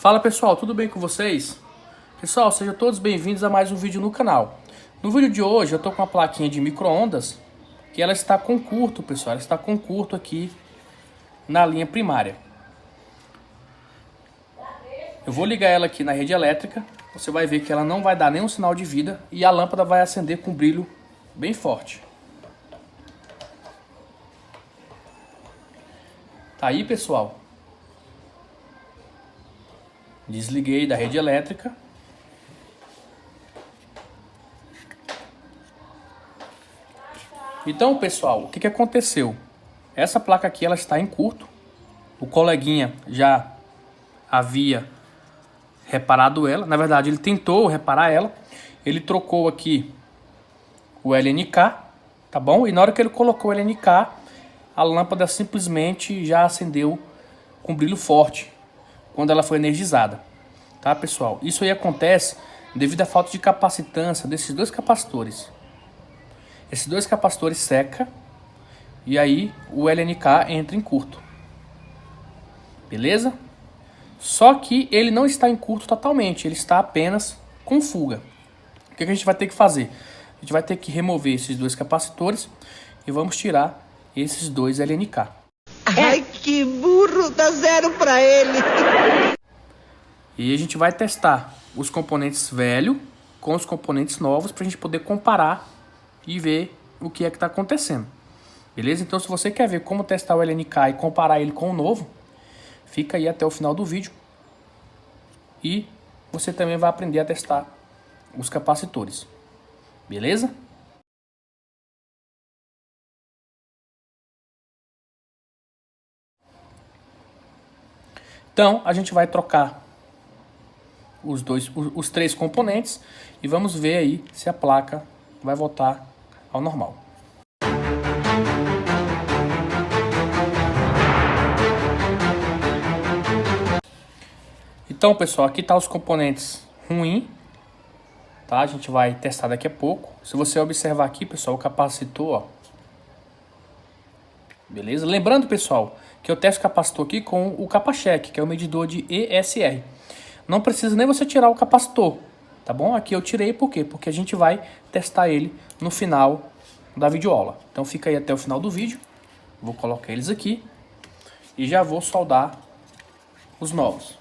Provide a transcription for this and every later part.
Fala pessoal, tudo bem com vocês? Pessoal, sejam todos bem-vindos a mais um vídeo no canal. No vídeo de hoje eu tô com uma plaquinha de micro-ondas que ela está com curto, pessoal. Ela está com curto aqui na linha primária. Eu vou ligar ela aqui na rede elétrica. Você vai ver que ela não vai dar nenhum sinal de vida e a lâmpada vai acender com brilho bem forte. Tá aí, pessoal. Desliguei da rede elétrica. Então, pessoal, o que aconteceu? Essa placa aqui ela está em curto. O coleguinha já havia reparado ela. Na verdade, ele tentou reparar ela. Ele trocou aqui o LNK, tá bom? E na hora que ele colocou o LNK, a lâmpada simplesmente já acendeu com brilho forte quando ela foi energizada, tá, pessoal? Isso aí acontece devido à falta de capacitância desses dois capacitores. Esses dois capacitores seca e aí o LNK entra em curto. Beleza? Só que ele não está em curto totalmente, ele está apenas com fuga. O que a gente vai ter que fazer? A gente vai ter que remover esses dois capacitores e vamos tirar esses dois LNK. Ai, que burro, dá zero pra ele. E a gente vai testar os componentes velhos com os componentes novos para a gente poder comparar e ver o que é que está acontecendo. Beleza? Então se você quer ver como testar o LNK e comparar ele com o novo, fica aí até o final do vídeo. E você também vai aprender a testar os capacitores. Beleza? Então a gente vai trocar os três componentes e vamos ver aí se a placa vai voltar ao normal. Então, pessoal, aqui tá os componentes ruins, tá? A gente vai testar daqui a pouco. Se você observar aqui, pessoal, o capacitor, ó. Beleza? Lembrando, pessoal, que eu testo o capacitor aqui com o capa-check, que é o medidor de ESR. Não precisa nem você tirar o capacitor, tá bom? Aqui eu tirei por quê? Porque a gente vai testar ele no final da videoaula. Então fica aí até o final do vídeo. Vou colocar eles aqui e já vou soldar os novos.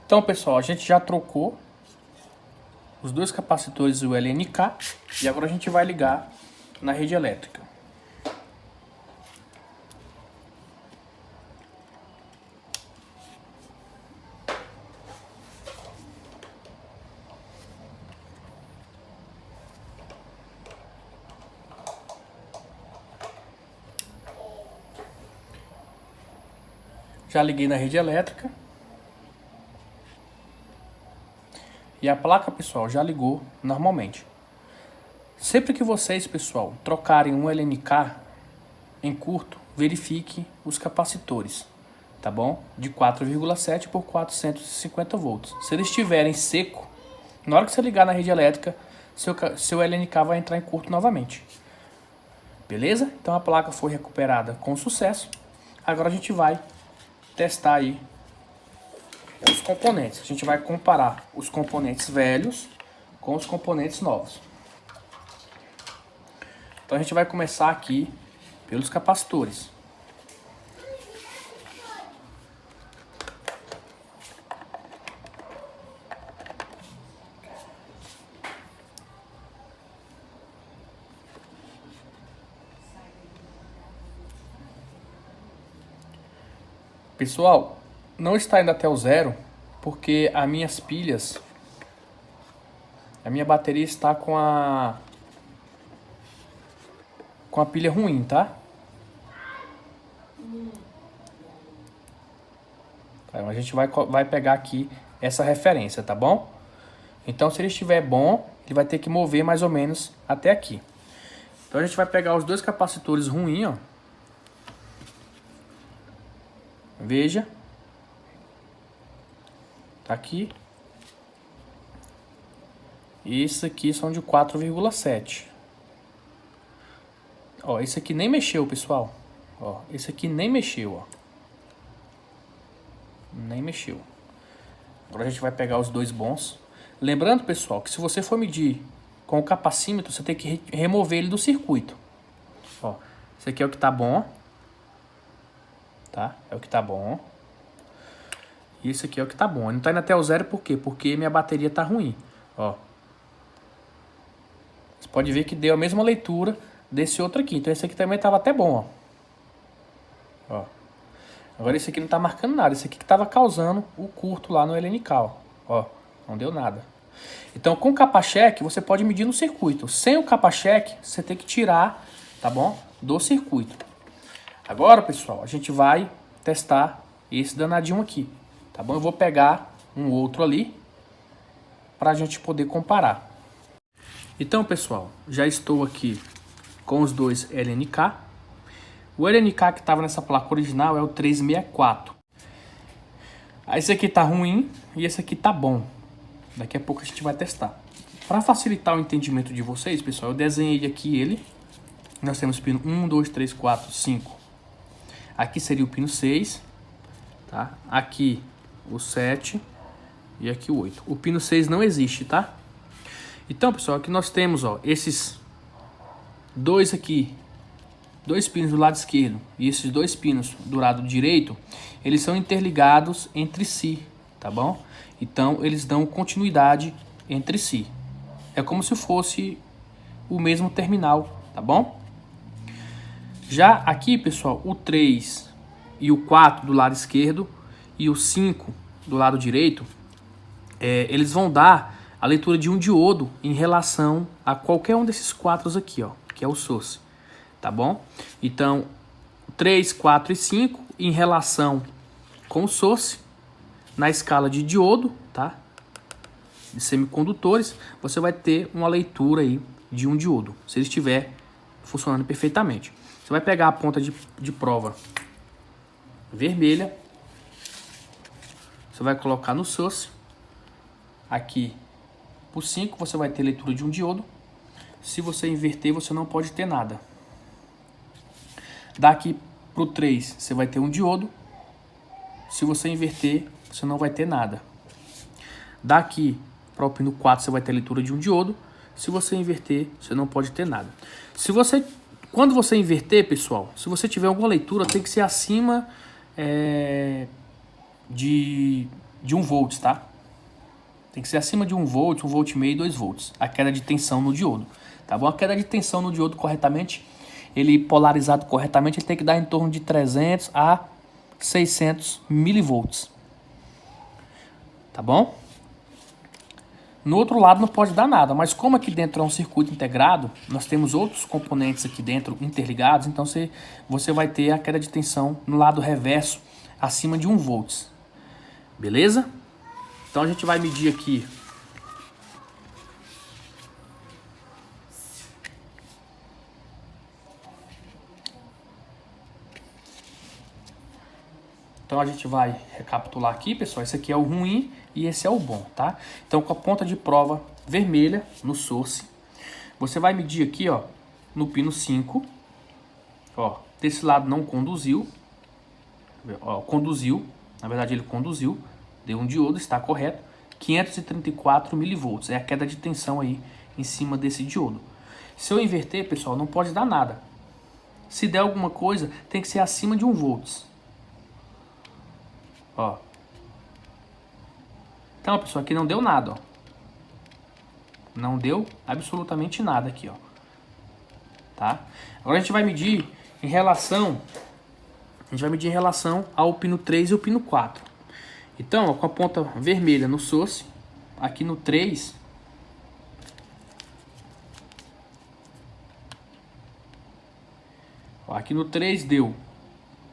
Então, pessoal, a gente já trocou os dois capacitores e o LNK e agora a gente vai ligar na rede elétrica. Já liguei na rede elétrica. E a placa, pessoal, já ligou normalmente. Sempre que vocês, pessoal, trocarem um LNK em curto, verifique os capacitores, tá bom? De 4,7 por 450 volts. Se eles estiverem seco, na hora que você ligar na rede elétrica, seu LNK vai entrar em curto novamente. Beleza? Então a placa foi recuperada com sucesso. Agora a gente vai testar aí os componentes. A gente vai comparar os componentes velhos com os componentes novos. Então a gente vai começar aqui pelos capacitores. Pessoal, não está indo até o zero, porque as minhas pilhas, a minha bateria está com a pilha ruim, tá? Então, a gente vai pegar aqui essa referência, tá bom? Então, se ele estiver bom, ele vai ter que mover mais ou menos até aqui. Então, a gente vai pegar os dois capacitores ruins, ó. Veja. Tá aqui. E esse aqui são de 4,7. Ó, esse aqui nem mexeu, pessoal. Ó, esse aqui nem mexeu, ó. Nem mexeu. Agora a gente vai pegar os dois bons. Lembrando, pessoal, que se você for medir com o capacímetro, você tem que remover ele do circuito. Ó, esse aqui é o que tá bom. Tá? É o que tá bom. E esse aqui é o que tá bom. Ele não tá indo até o zero, por quê? Porque minha bateria tá ruim. Ó. Você pode ver que deu a mesma leitura desse outro aqui. Então esse aqui também tava até bom, ó. Ó. Agora esse aqui não tá marcando nada. Esse aqui que tava causando o curto lá no LNK, ó. Não deu nada. Então com o capa-cheque você pode medir no circuito. Sem o capa-cheque você tem que tirar, tá bom? Do circuito. Agora, pessoal, a gente vai testar esse danadinho aqui, tá bom? Eu vou pegar um outro ali pra gente poder comparar. Então, pessoal, já estou aqui com os dois LNK. O LNK que estava nessa placa original é o 364. Esse aqui tá ruim e esse aqui tá bom. Daqui a pouco a gente vai testar. Para facilitar o entendimento de vocês, pessoal, eu desenhei aqui ele. Nós temos pino 1, 2, 3, 4, 5. Aqui seria o pino 6. Tá? Aqui o 7 e aqui o 8. O pino 6 não existe, tá? Então, pessoal, aqui nós temos, ó, esses dois aqui, dois pinos do lado esquerdo e esses dois pinos do lado direito, eles são interligados entre si, tá bom? Então, eles dão continuidade entre si. É como se fosse o mesmo terminal, tá bom? Já aqui, pessoal, o 3 e o 4 do lado esquerdo e o 5 do lado direito, eles vão dar a leitura de um diodo em relação a qualquer um desses quatro aqui, ó, que é o source, tá bom? Então, 3, 4 e 5 em relação com o source, na escala de diodo, tá? De semicondutores, você vai ter uma leitura aí de um diodo, se ele estiver funcionando perfeitamente. Você vai pegar a ponta de prova vermelha, você vai colocar no source, aqui por 5 você vai ter leitura de um diodo. Se você inverter, você não pode ter nada. Daqui para o 3 você vai ter um diodo. Se você inverter, você não vai ter nada. Daqui para o pino 4 você vai ter leitura de um diodo. Se você inverter, você não pode ter nada. Quando você inverter, pessoal, se você tiver alguma leitura, tem que ser acima de 1 volt, tá? Tem que ser acima de 1 volt, 1 volt e meio, 2 volts. A queda de tensão no diodo, tá bom? A queda de tensão no diodo corretamente, ele polarizado corretamente, ele tem que dar em torno de 300 a 600 milivolts. Tá bom? No outro lado não pode dar nada, mas como aqui dentro é um circuito integrado, nós temos outros componentes aqui dentro interligados, então você vai ter a queda de tensão no lado reverso acima de 1 volts. Beleza? Então a gente vai medir aqui Então a gente vai recapitular aqui, pessoal. Esse aqui é o ruim e esse é o bom, tá? Então com a ponta de prova vermelha no source, você vai medir aqui, ó, no pino 5. Ó, desse lado não conduziu. Ó, conduziu. Na verdade ele conduziu. Deu um diodo, está correto. 534 milivolts. É a queda de tensão aí em cima desse diodo. Se eu inverter, pessoal, não pode dar nada. Se der alguma coisa, tem que ser acima de 1 volts. Ó. Então, pessoal, aqui não deu nada, ó. Não deu absolutamente nada aqui, ó. Tá? Agora a gente vai medir em relação ao pino 3 e o pino 4. Então, ó, com a ponta vermelha no source, aqui no 3, ó, aqui no 3 deu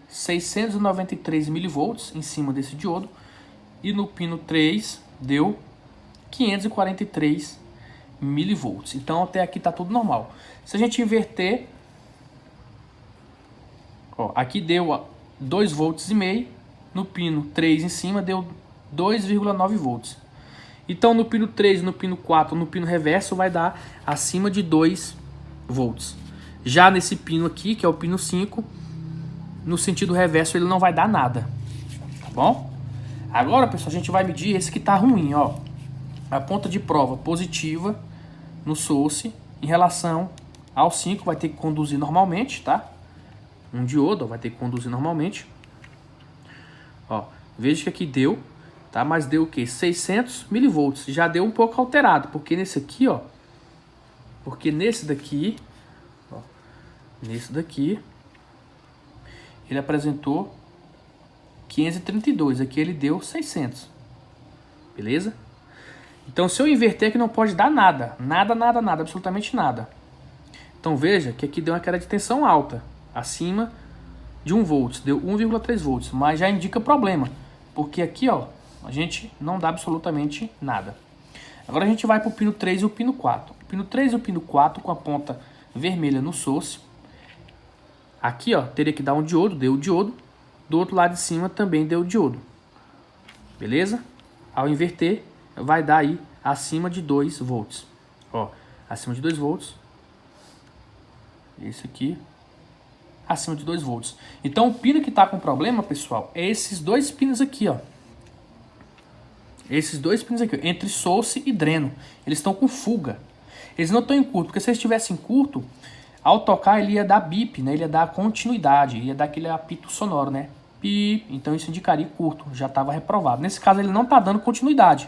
693 milivolts em cima desse diodo. E no pino 3 deu 543 milivolts. Então até aqui tá tudo normal. Se a gente inverter, ó, aqui deu 2 volts e meio. No pino 3 em cima deu 2,9 volts. Então no pino 3, no pino 4, no pino reverso vai dar acima de 2 volts. Já nesse pino aqui, que é o pino 5, no sentido reverso ele não vai dar nada, tá bom? Agora, pessoal, a gente vai medir esse que tá ruim, ó. A ponta de prova positiva no source em relação ao 5 vai ter que conduzir normalmente, tá? Um diodo, ó, vai ter que conduzir normalmente. Ó, veja que aqui deu, tá? Mas deu o quê? 600 milivolts. Já deu um pouco alterado, porque nesse aqui, ó, porque nesse daqui, ó, nesse daqui ele apresentou 532, aqui ele deu 600. Beleza? Então se eu inverter aqui não pode dar nada, nada, absolutamente nada. Então veja que aqui deu uma queda de tensão alta, acima de 1 volt, deu 1,3 volts, mas já indica problema, porque aqui, ó, a gente não dá absolutamente nada. Agora a gente vai para o pino 3 e o pino 4. O pino 3 e o pino 4 com a ponta vermelha no source. Aqui, ó, teria que dar um diodo, deu o diodo. Do outro lado de cima também deu o diodo. Beleza? Ao inverter, vai dar aí acima de 2 volts. Ó, acima de 2 volts. Esse aqui, acima de 2 volts. Então o pino que está com problema, pessoal, é esses dois pinos aqui, ó. Esses dois pinos aqui, ó, entre source e dreno. Eles estão com fuga. Eles não estão em curto, porque se eles estivessem em curto, ao tocar ele ia dar bip, né? Ele ia dar continuidade, ia dar aquele apito sonoro, né? Bip. Então isso indicaria curto, já estava reprovado. Nesse caso ele não está dando continuidade.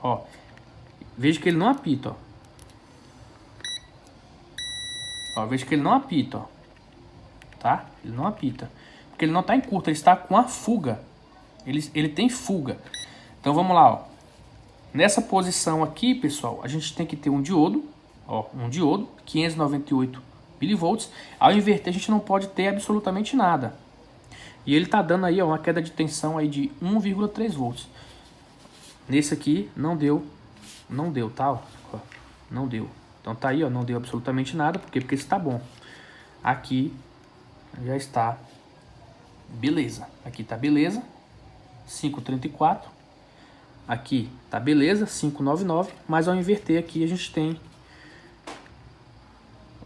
Ó, veja que ele não apita, ó. Ó, veja que ele não apita, ó. Tá? Ele não apita. Porque ele não está em curto, ele está com a fuga. Ele tem fuga. Então vamos lá, ó. Nessa posição aqui, pessoal, a gente tem que ter um diodo, ó, um diodo, 598 milivolts. Ao inverter, a gente não pode ter absolutamente nada. E ele tá dando aí, ó, uma queda de tensão aí de 1,3 volts. Nesse aqui não deu, tá? Ó, não deu. Então tá aí, ó, não deu absolutamente nada, porque está bom. Aqui já está beleza. Aqui tá beleza, 534. Aqui tá beleza, 599, mas ao inverter aqui a gente tem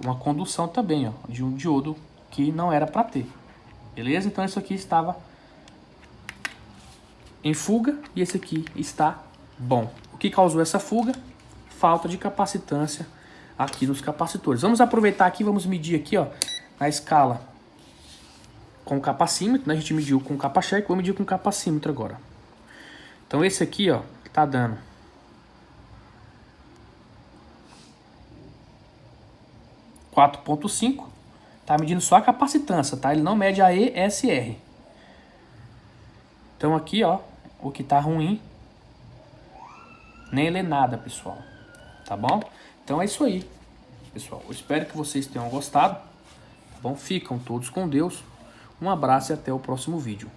uma condução também, ó, de um diodo que não era para ter. Beleza? Então isso aqui estava em fuga e esse aqui está bom. O que causou essa fuga? Falta de capacitância aqui nos capacitores. Vamos aproveitar aqui, vamos medir aqui, ó, na escala com o capacímetro, né? A gente mediu com o capa-cheque, vou medir com o capacímetro agora. Então esse aqui, ó, tá dando 4,5. Tá medindo só a capacitância, tá? Ele não mede a ESR. Então aqui, ó, o que tá ruim nem lê nada, pessoal. Tá bom? Então é isso aí, pessoal. Eu espero que vocês tenham gostado. Tá bom? Ficam todos com Deus. Um abraço e até o próximo vídeo.